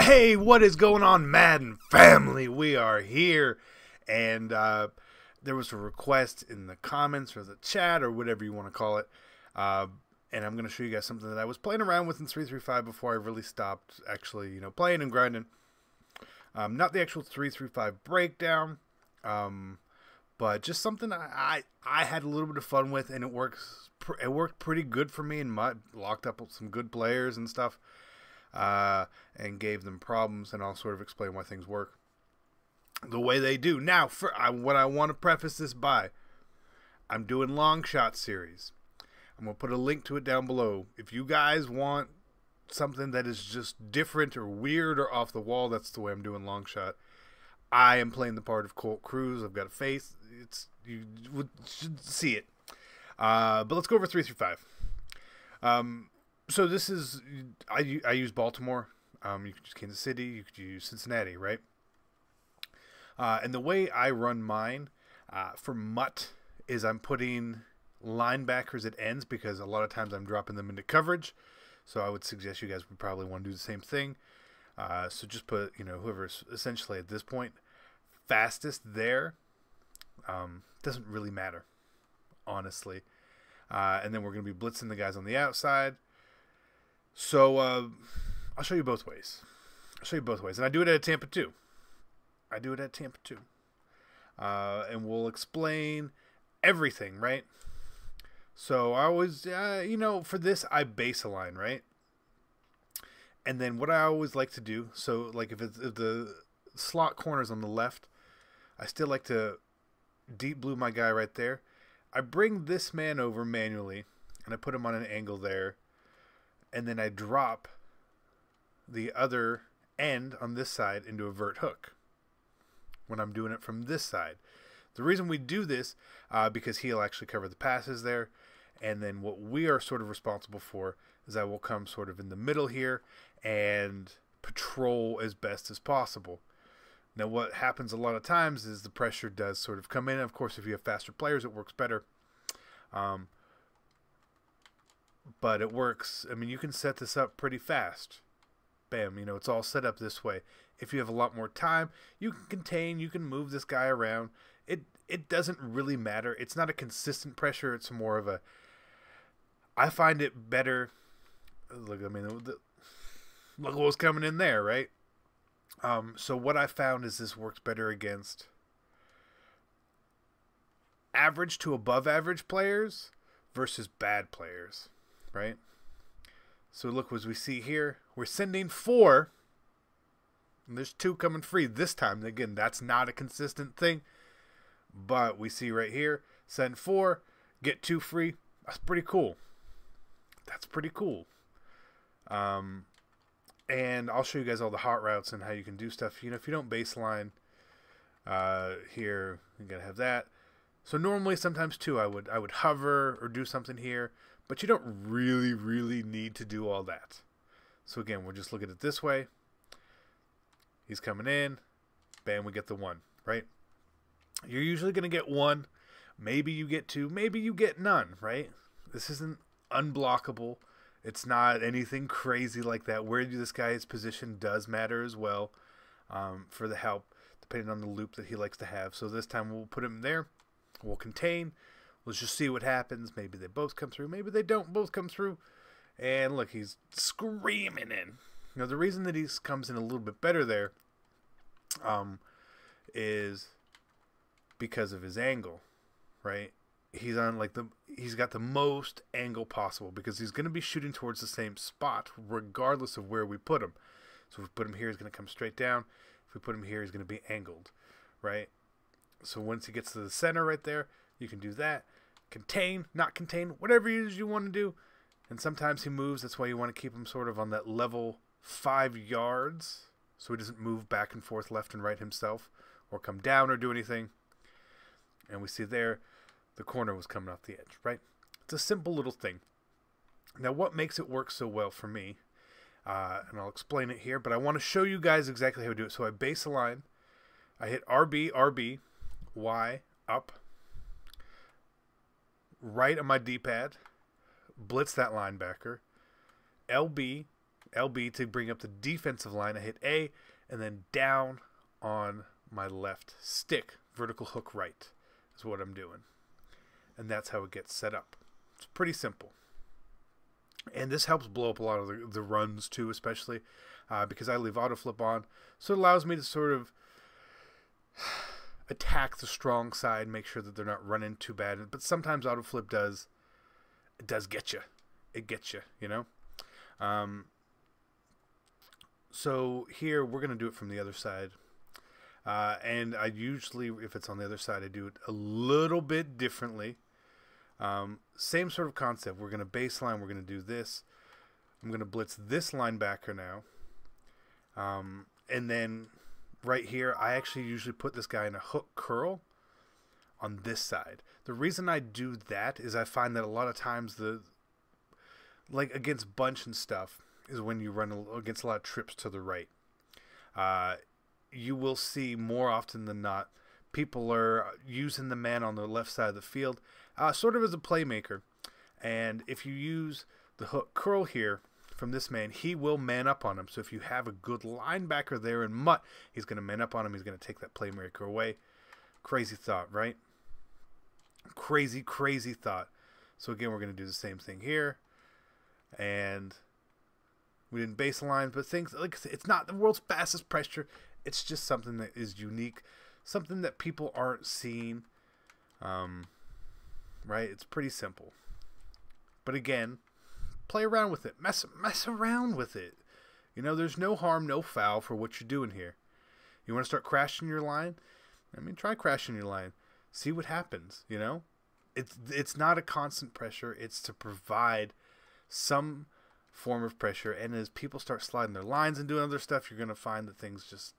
Hey, what is going on, Madden family? We are here, and there was a request in the comments or the chat or whatever you want to call it, and I'm going to show you guys something that I was playing around with in 3.3.5 before I really stopped actually, playing and grinding. Not the actual 3.3.5 breakdown, but just something I had a little bit of fun with, and it worked pretty good for me, and locked up with some good players and stuff. And gave them problems, and I'll sort of explain why things work the way they do. Now, what I want to preface this by, I'm doing long shot series. I'm going to put a link to it down below. If you guys want something that is just different or weird or off the wall, that's the way I'm doing long shot. I am playing the part of Colt Cruz. I've got a face. You should see it. But let's go over 3.3.5. So this is, I use Baltimore, you could use Kansas City, you could use Cincinnati, right? And the way I run mine for MUT is I'm putting linebackers at ends because a lot of times I'm dropping them into coverage. So I would suggest you guys would probably want to do the same thing. So just put, whoever's essentially at this point fastest there. Doesn't really matter, honestly. And then we're going to be blitzing the guys on the outside. So, I'll show you both ways. And I do it at Tampa 2. And we'll explain everything, right? So, I always, for this, I base align, right? And then what I always like to do, so, like, if the slot corner's on the left, I still like to deep blue my guy right there. I bring this man over manually, and I put him on an angle there. And then I drop the other end on this side into a vert hook when I'm doing it from this side. The reason we do this, because he'll actually cover the passes there. And then what we are sort of responsible for is I will come sort of in the middle here and patrol as best as possible. Now what happens a lot of times is the pressure does sort of come in. Of course, if you have faster players, it works better. But it works. I mean, you can set this up pretty fast. Bam, it's all set up this way. If you have a lot more time, you can contain, you can move this guy around. It doesn't really matter. It's not a consistent pressure. It's more of a, I find it better. Look, look what was coming in there, right? So what I found is this works better against average to above average players versus bad players. Right? So look, as we see here, we're sending 4. And there's 2 coming free this time. Again, that's not a consistent thing. But we see right here, send 4, get 2 free. That's pretty cool. And I'll show you guys all the hot routes and how you can do stuff. If you don't baseline here, you gotta have that. So normally, sometimes too, I would hover or do something here. But you don't really need to do all that. So again, we'll just look at it this way. He's coming in. Bam, we get the 1, right? You're usually going to get 1. Maybe you get 2. Maybe you get none, right? This isn't unblockable. It's not anything crazy like that. Where this guy's position does matter as well for the help, depending on the loop that he likes to have. So this time we'll put him there. We'll contain. Let's just see what happens. Maybe they both come through. Maybe they don't both come through. And look, he's screaming in. The reason that he comes in a little bit better there is because of his angle, right? He's on he's got the most angle possible because he's going to be shooting towards the same spot regardless of where we put him. So if we put him here, he's going to come straight down. If we put him here, he's going to be angled, right? So once he gets to the center right there, you can do that. Contain, not contain, whatever it is you want to do. And sometimes he moves. That's why you want to keep him sort of on that level 5 yards so he doesn't move back and forth left and right himself or come down or do anything. And we see there the corner was coming off the edge, right? It's a simple little thing. Now what makes it work so well for me, and I'll explain it here, but I want to show you guys exactly how to do it. So I base align. I hit RB, RB, Y, up. Right on my D-pad, blitz that linebacker, LB, LB to bring up the defensive line. I hit A, and then down on my left stick. Vertical hook right is what I'm doing. And that's how it gets set up. It's pretty simple. And this helps blow up a lot of the runs too, especially because I leave autoflip on. So it allows me to sort of attack the strong side, make sure that they're not running too bad. But sometimes autoflip does get you. It gets you, you know? So here we're going to do it from the other side. And I usually, if it's on the other side, I do it a little bit differently. Same sort of concept. We're going to baseline. We're going to do this. I'm going to blitz this linebacker now. And then right here, I actually usually put this guy in a hook curl on this side. The reason I do that is I find that a lot of times like against bunch and stuff is when you run against a lot of trips to the right. You will see more often than not people are using the man on the left side of the field sort of as a playmaker. And if you use the hook curl here from this man, he will man up on him. So if you have a good linebacker there in Mutt, he's going to man up on him. He's going to take that playmaker away. Crazy thought, right? Crazy, crazy thought. So again, we're going to do the same thing here. And we didn't baseline, but things like it's not the world's fastest pressure. It's just something that is unique, something that people aren't seeing. Right? It's pretty simple. But again, play around with it. Mess around with it. You know, there's no harm, no foul for what you're doing here. You want to start crashing your line? I mean, try crashing your line. See what happens, you know? It's not a constant pressure. It's to provide some form of pressure. And as people start sliding their lines and doing other stuff, you're going to find that things just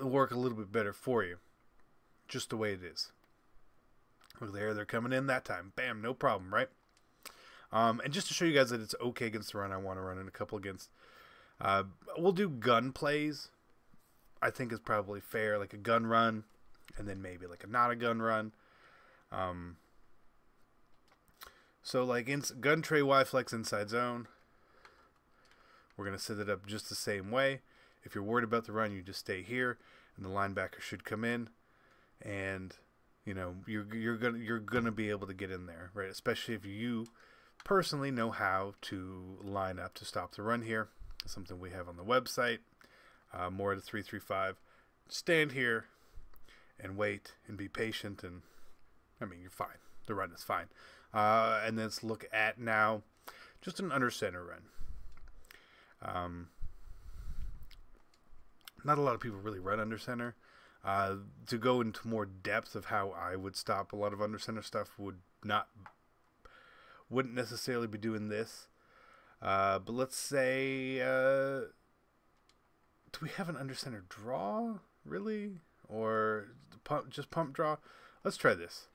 work a little bit better for you. Just the way it is. Look there, they're coming in that time. Bam, no problem, right? And just to show you guys that it's okay against the run, I want to run in a couple against. We'll do gun plays. I think is probably fair, like a gun run, and then maybe like a not a gun run. So like gun tray Y flex inside zone. We're gonna set it up just the same way. If you're worried about the run, you just stay here, and the linebacker should come in, and you know you're gonna be able to get in there, right? Especially if you personally know how to line up to stop the run here. It's something we have on the website. More at a 3-3-5. Stand here and wait and be patient, and I mean you're fine. The run is fine. And let's look at now just an under center run. Not a lot of people really run under center. To go into more depth of how I would stop a lot of under center stuff wouldn't necessarily be doing this. But let's say, do we have an under center draw really, or just pump draw? Let's try this.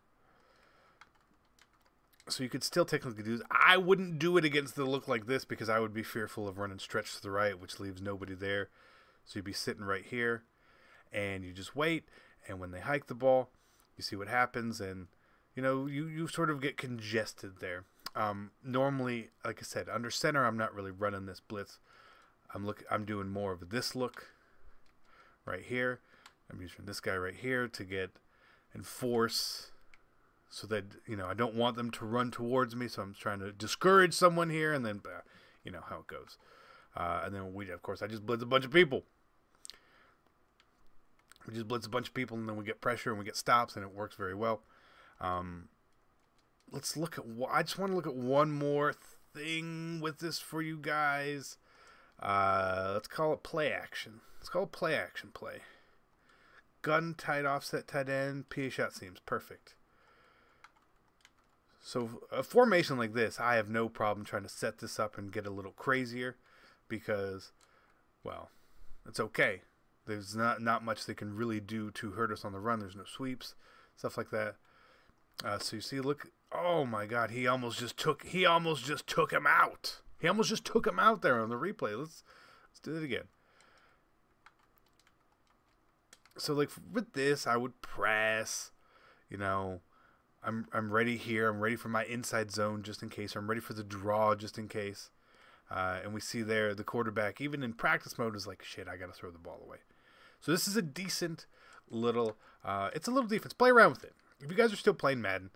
So you could still technically do this. I wouldn't do it against the look like this because I would be fearful of running stretch to the right, which leaves nobody there. So you'd be sitting right here, and you just wait. And when they hike the ball, you see what happens, and you know you sort of get congested there. Normally, like I said, under center, I'm not really running this blitz. I'm doing more of this look right here. I'm using this guy right here to get and force, so that you know I don't want them to run towards me. So I'm trying to discourage someone here, and then you know how it goes. And then of course, I just blitz a bunch of people. We just blitz a bunch of people, and then we get pressure and we get stops, and it works very well. Let's look at. I just want to look at one more thing with this for you guys. Let's call it play action. Let's call it play action play. Gun tight offset tight end. PA shot seams perfect. So a formation like this, I have no problem trying to set this up and get a little crazier, because, well, it's okay. There's not much they can really do to hurt us on the run. There's no sweeps, stuff like that. So you see, look. Oh my God, he almost just took him out. He almost just took him out there on the replay. Let's do it again. So like with this, I would press. You know, I'm ready here. I'm ready for my inside zone just in case. I'm ready for the draw just in case. And we see there the quarterback, even in practice mode, is like, shit, I got to throw the ball away. So this is a decent little, it's a little defense. Play around with it. If you guys are still playing Madden,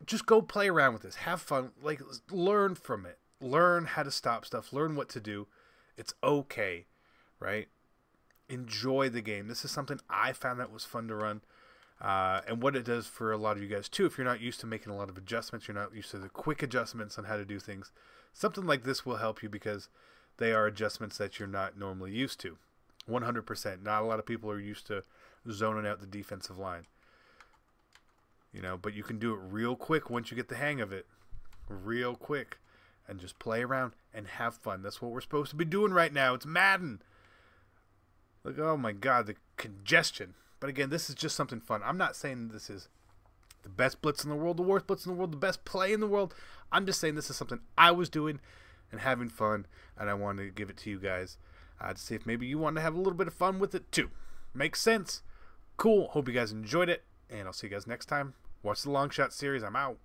just go play around with this. Have fun. Like, learn from it. Learn how to stop stuff. Learn what to do. It's okay, right? Enjoy the game. This is something I found that was fun to run. And what it does for a lot of you guys, too, if you're not used to making a lot of adjustments, you're not used to the quick adjustments on how to do things, something like this will help you because they are adjustments that you're not normally used to. 100%. Not a lot of people are used to zoning out the defensive line. You know, but you can do it real quick once you get the hang of it. Real quick. And just play around and have fun. That's what we're supposed to be doing right now. It's Madden. Look, oh my God, the congestion. But again, this is just something fun. I'm not saying this is the best blitz in the world, the worst blitz in the world, the best play in the world. I'm just saying this is something I was doing and having fun, and I wanted to give it to you guys to see if maybe you want to have a little bit of fun with it too. Makes sense? Cool. Hope you guys enjoyed it, and I'll see you guys next time. Watch the Long Shot series. I'm out.